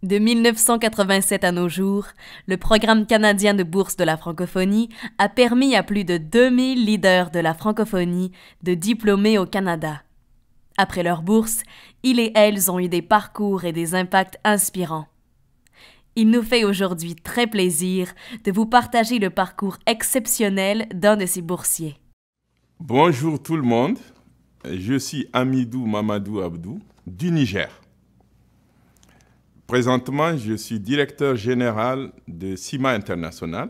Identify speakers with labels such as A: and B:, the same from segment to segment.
A: De 1987 à nos jours, le programme canadien de bourse de la francophonie a permis à plus de 2000 leaders de la francophonie de diplômer au Canada. Après leur bourse, ils et elles ont eu des parcours et des impacts inspirants. Il nous fait aujourd'hui très plaisir de vous partager le parcours exceptionnel d'un de ces boursiers.
B: Bonjour tout le monde, je suis Amidou Mamadou Abdou du Niger. Présentement, je suis directeur général de CIMA International,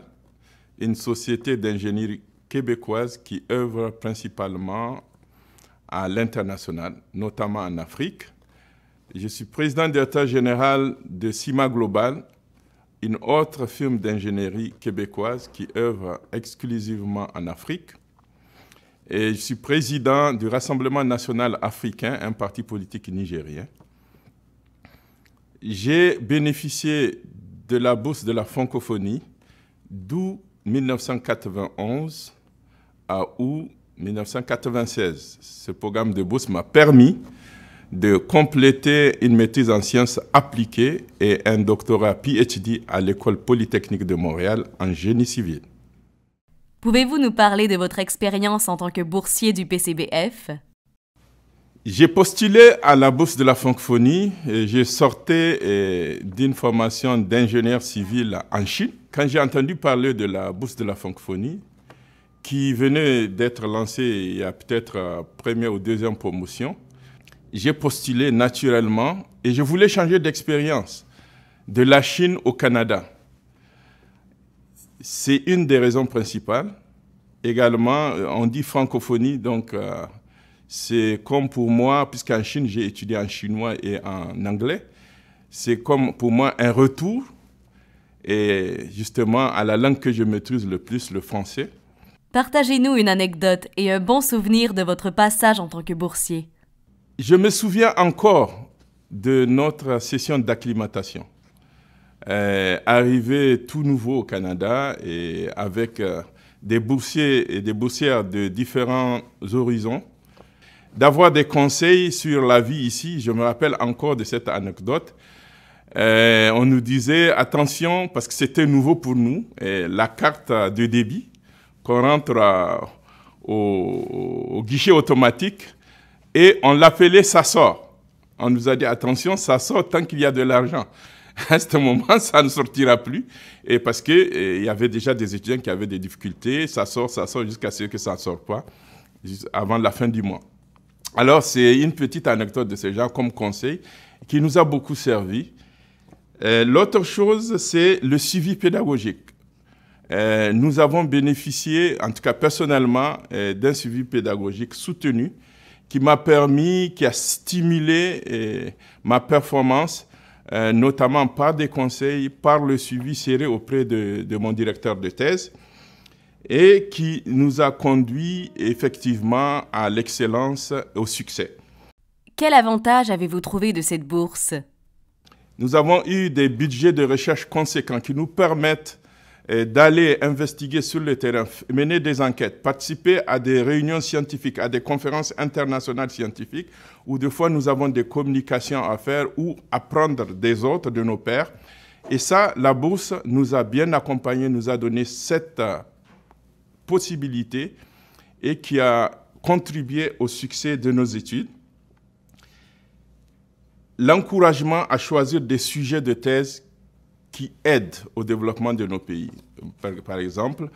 B: une société d'ingénierie québécoise qui œuvre principalement à l'international, notamment en Afrique. Je suis président directeur général de CIMA Global, une autre firme d'ingénierie québécoise qui œuvre exclusivement en Afrique. Et je suis président du Rassemblement national africain, un parti politique nigérien. J'ai bénéficié de la bourse de la francophonie d'août 1991 à août 1996. Ce programme de bourse m'a permis de compléter une maîtrise en sciences appliquées et un doctorat PhD à l'École polytechnique de Montréal en génie civil.
A: Pouvez-vous nous parler de votre expérience en tant que boursier du PCBF?
B: J'ai postulé à la bourse de la francophonie et je sortais d'une formation d'ingénieur civil en Chine. Quand j'ai entendu parler de la bourse de la francophonie, qui venait d'être lancée il y a peut-être première ou deuxième promotion, j'ai postulé naturellement et je voulais changer d'expérience de la Chine au Canada. C'est une des raisons principales. Également, on dit francophonie, donc c'est comme pour moi, puisqu'en Chine, j'ai étudié en chinois et en anglais, c'est comme pour moi un retour, et justement à la langue que je maîtrise le plus, le français.
A: Partagez-nous une anecdote et un bon souvenir de votre passage en tant que boursier.
B: Je me souviens encore de notre session d'acclimatation. Arrivé tout nouveau au Canada et avec des boursiers et des boursières de différents horizons, d'avoir des conseils sur la vie ici. Je me rappelle encore de cette anecdote. On nous disait, attention, parce que c'était nouveau pour nous, la carte de débit qu'on rentre au guichet automatique et on l'appelait « ça sort ». On nous a dit, attention, ça sort tant qu'il y a de l'argent. À ce moment, ça ne sortira plus, et parce qu'il y avait déjà des étudiants qui avaient des difficultés, ça sort jusqu'à ce que ça ne sorte pas, avant la fin du mois. Alors, c'est une petite anecdote de ce genre comme conseil qui nous a beaucoup servi. L'autre chose, c'est le suivi pédagogique. Nous avons bénéficié, en tout cas personnellement, d'un suivi pédagogique soutenu qui m'a permis, qui a stimulé ma performance, notamment par des conseils, par le suivi serré auprès de mon directeur de thèse, et qui nous a conduit effectivement à l'excellence, au succès.
A: Quel avantage avez-vous trouvé de cette bourse?
B: Nous avons eu des budgets de recherche conséquents qui nous permettent d'aller investiguer sur le terrain, mener des enquêtes, participer à des réunions scientifiques, à des conférences internationales scientifiques, où des fois nous avons des communications à faire ou apprendre des autres, de nos pairs. Et ça, la bourse nous a bien accompagnés, nous a donné cette possibilité et qui a contribué au succès de nos études. L'encouragement à choisir des sujets de thèse qui aident au développement de nos pays. Par exemple,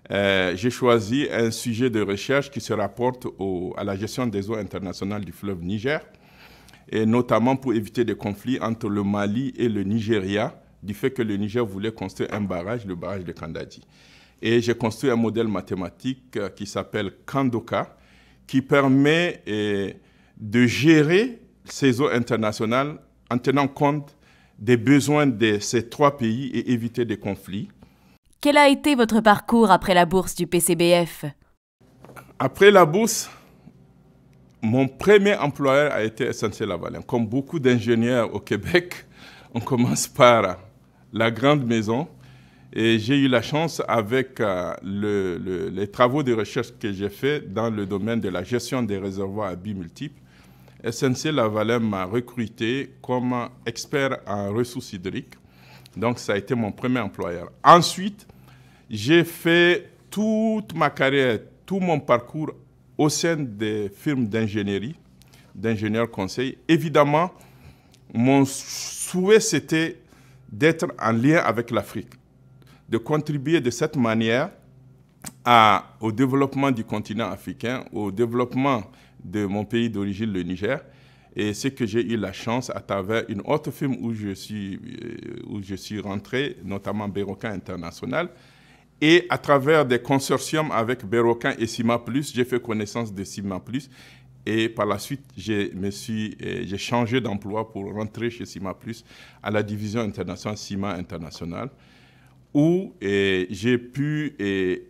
B: j'ai choisi un sujet de recherche qui se rapporte à la gestion des eaux internationales du fleuve Niger, et notamment pour éviter des conflits entre le Mali et le Nigeria, du fait que le Niger voulait construire un barrage, le barrage de Kandadi. Et j'ai construit un modèle mathématique qui s'appelle Kandoka, qui permet de gérer ces eaux internationales en tenant compte des besoins de ces trois pays et éviter des conflits.
A: Quel a été votre parcours après la bourse du PCBF?
B: Après la bourse, mon premier employeur a été SNC-Lavalin. Comme beaucoup d'ingénieurs au Québec, on commence par la grande maison. Et j'ai eu la chance, avec les travaux de recherche que j'ai faits dans le domaine de la gestion des réservoirs à billes multiples, SNC-Lavalin m'a recruté comme expert en ressources hydriques. Donc, ça a été mon premier employeur. Ensuite, j'ai fait toute ma carrière, tout mon parcours au sein des firmes d'ingénierie, d'ingénieurs conseils. Évidemment, mon souhait, c'était d'être en lien avec l'Afrique, de contribuer de cette manière au développement du continent africain, au développement de mon pays d'origine, le Niger. Et c'est que j'ai eu la chance à travers une autre firme où je suis rentré, notamment Berocan International. Et à travers des consortiums avec Berocan et Cima Plus, j'ai fait connaissance de Cima Plus. Et par la suite, j'ai changé d'emploi pour rentrer chez Cima Plus à la division internationale Cima International, où j'ai pu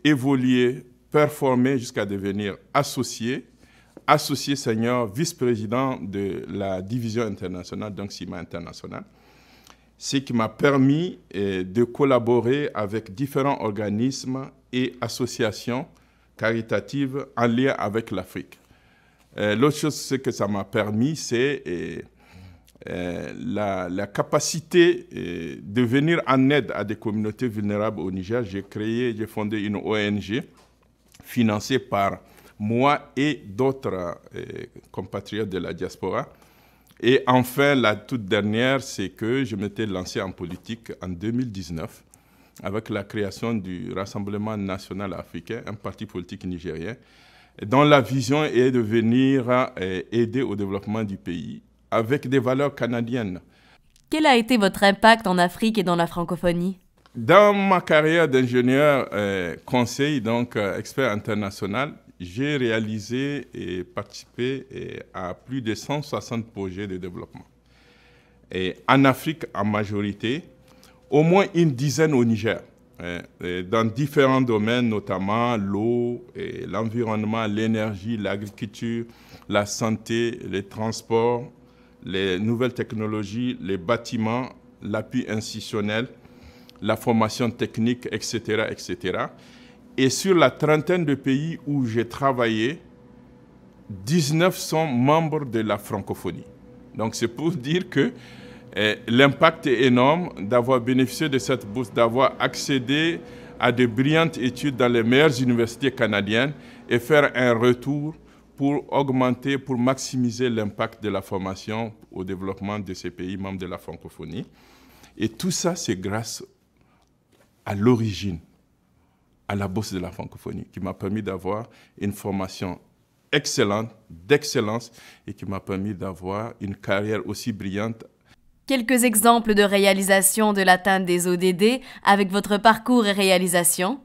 B: évoluer, performer jusqu'à devenir associé senior, vice-président de la division internationale, donc Cima International, ce qui m'a permis de collaborer avec différents organismes et associations caritatives en lien avec l'Afrique. L'autre chose que ça m'a permis, c'est la capacité de venir en aide à des communautés vulnérables au Niger. J'ai fondé une ONG financée par moi et d'autres compatriotes de la diaspora. Et enfin, la toute dernière, c'est que je m'étais lancé en politique en 2019 avec la création du Rassemblement national africain, un parti politique nigérien, dont la vision est de venir aider au développement du pays avec des valeurs canadiennes.
A: Quel a été votre impact en Afrique et dans la francophonie?
B: Dans ma carrière d'ingénieur conseil, donc expert international, j'ai réalisé et participé à plus de 160 projets de développement. Et en Afrique, en majorité, au moins une dizaine au Niger, dans différents domaines, notamment l'eau, l'environnement, l'énergie, l'agriculture, la santé, les transports, les nouvelles technologies, les bâtiments, l'appui institutionnel, la formation technique, etc., etc. Et sur la trentaine de pays où j'ai travaillé, 19 sont membres de la francophonie. Donc c'est pour dire que l'impact est énorme d'avoir bénéficié de cette bourse, d'avoir accédé à de brillantes études dans les meilleures universités canadiennes et faire un retour pour augmenter, pour maximiser l'impact de la formation au développement de ces pays membres de la francophonie. Et tout ça, c'est grâce à l'origine, à la bourse de la francophonie, qui m'a permis d'avoir une formation excellente, d'excellence, et qui m'a permis d'avoir une carrière aussi brillante.
A: Quelques exemples de réalisation de l'atteinte des ODD avec votre parcours et réalisation?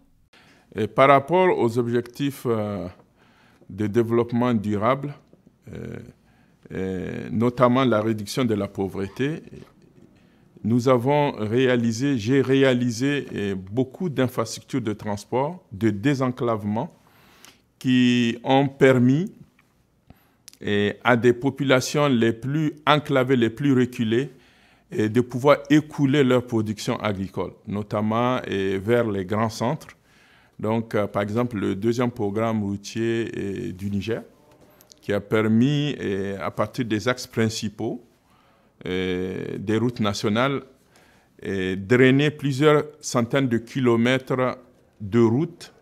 B: Et par rapport aux objectifs de développement durable, notamment la réduction de la pauvreté, j'ai réalisé beaucoup d'infrastructures de transport, de désenclavement, qui ont permis à des populations les plus enclavées, les plus reculées, de pouvoir écouler leur production agricole, notamment vers les grands centres. Donc, par exemple, le deuxième programme routier du Niger, qui a permis, à partir des axes principaux, des routes nationales, drainer plusieurs centaines de kilomètres de routes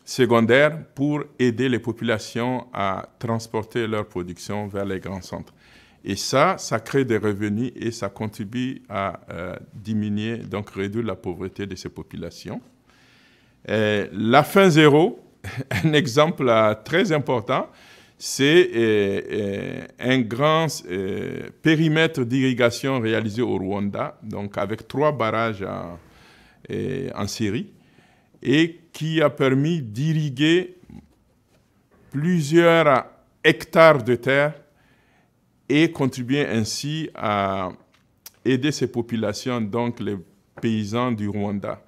B: secondaires pour aider les populations à transporter leur production vers les grands centres. Et ça crée des revenus et ça contribue à diminuer, donc réduire la pauvreté de ces populations. La fin zéro, un exemple très important, c'est un grand périmètre d'irrigation réalisé au Rwanda, donc avec 3 barrages en série, et qui a permis d'irriguer plusieurs hectares de terre et contribuer ainsi à aider ces populations, donc les paysans du Rwanda,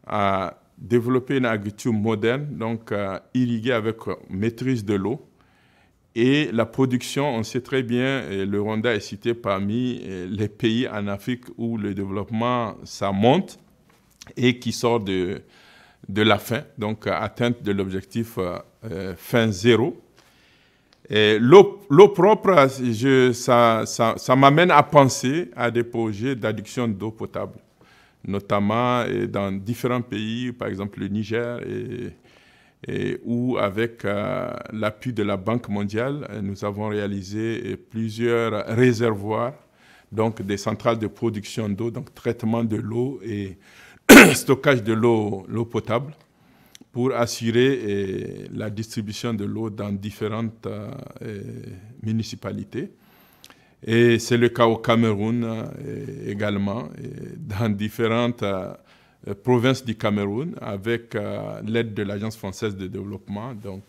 B: à développer une agriculture moderne, donc irriguer avec maîtrise de l'eau. Et la production, on sait très bien, le Rwanda est cité parmi les pays en Afrique où le développement, ça monte et qui sort de la faim, donc atteinte de l'objectif fin zéro. Et l'eau propre, ça m'amène à penser à des projets d'adduction d'eau potable, notamment dans différents pays, par exemple le Niger, où avec l'appui de la Banque mondiale, nous avons réalisé plusieurs réservoirs, donc des centrales de production d'eau, donc traitement de l'eau et stockage de l'eau potable, pour assurer la distribution de l'eau dans différentes municipalités. Et c'est le cas au Cameroun également, dans différentes provinces du Cameroun, avec l'aide de l'Agence française de développement, donc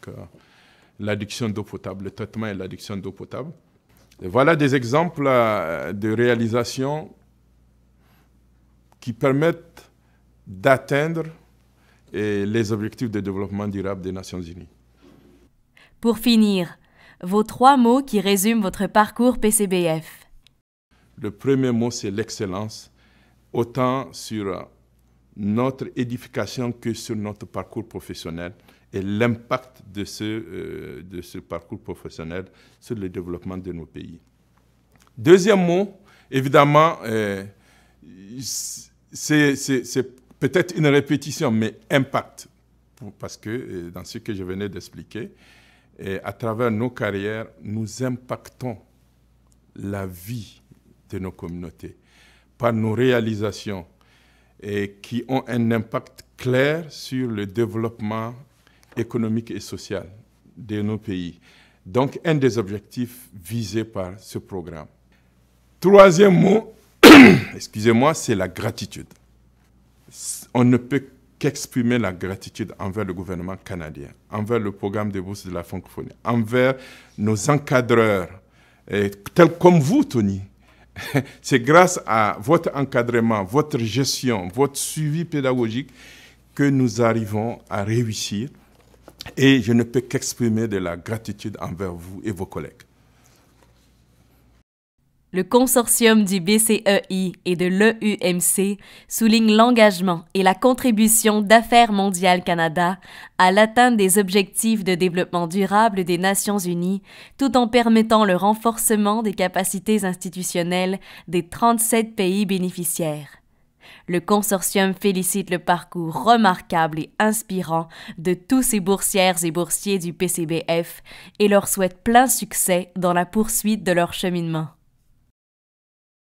B: l'adduction d'eau potable, le traitement et l'adduction d'eau potable. Et voilà des exemples de réalisations qui permettent d'atteindre les objectifs de développement durable des Nations Unies.
A: Pour finir, vos 3 mots qui résument votre parcours PCBF.
B: Le premier mot, c'est l'excellence, autant sur notre édification que sur notre parcours professionnel et l'impact de ce parcours professionnel sur le développement de nos pays. Deuxième mot, évidemment, c'est peut-être une répétition, mais impact, parce que dans ce que je venais d'expliquer, à travers nos carrières, nous impactons la vie de nos communautés par nos réalisations qui ont un impact clair sur le développement économique et social de nos pays. Donc, un des objectifs visés par ce programme. Troisième mot, excusez-moi, c'est la gratitude. On ne peut qu'exprimer la gratitude envers le gouvernement canadien, envers le programme de bourse de la francophonie, envers nos encadreurs, tels comme vous, Tony. C'est grâce à votre encadrement, votre gestion, votre suivi pédagogique que nous arrivons à réussir. Et je ne peux qu'exprimer de la gratitude envers vous et vos collègues.
A: Le consortium du BCEI et de l'EUMC souligne l'engagement et la contribution d'Affaires mondiales Canada à l'atteinte des objectifs de développement durable des Nations unies, tout en permettant le renforcement des capacités institutionnelles des 37 pays bénéficiaires. Le consortium félicite le parcours remarquable et inspirant de tous ces boursières et boursiers du PCBF et leur souhaite plein succès dans la poursuite de leur cheminement.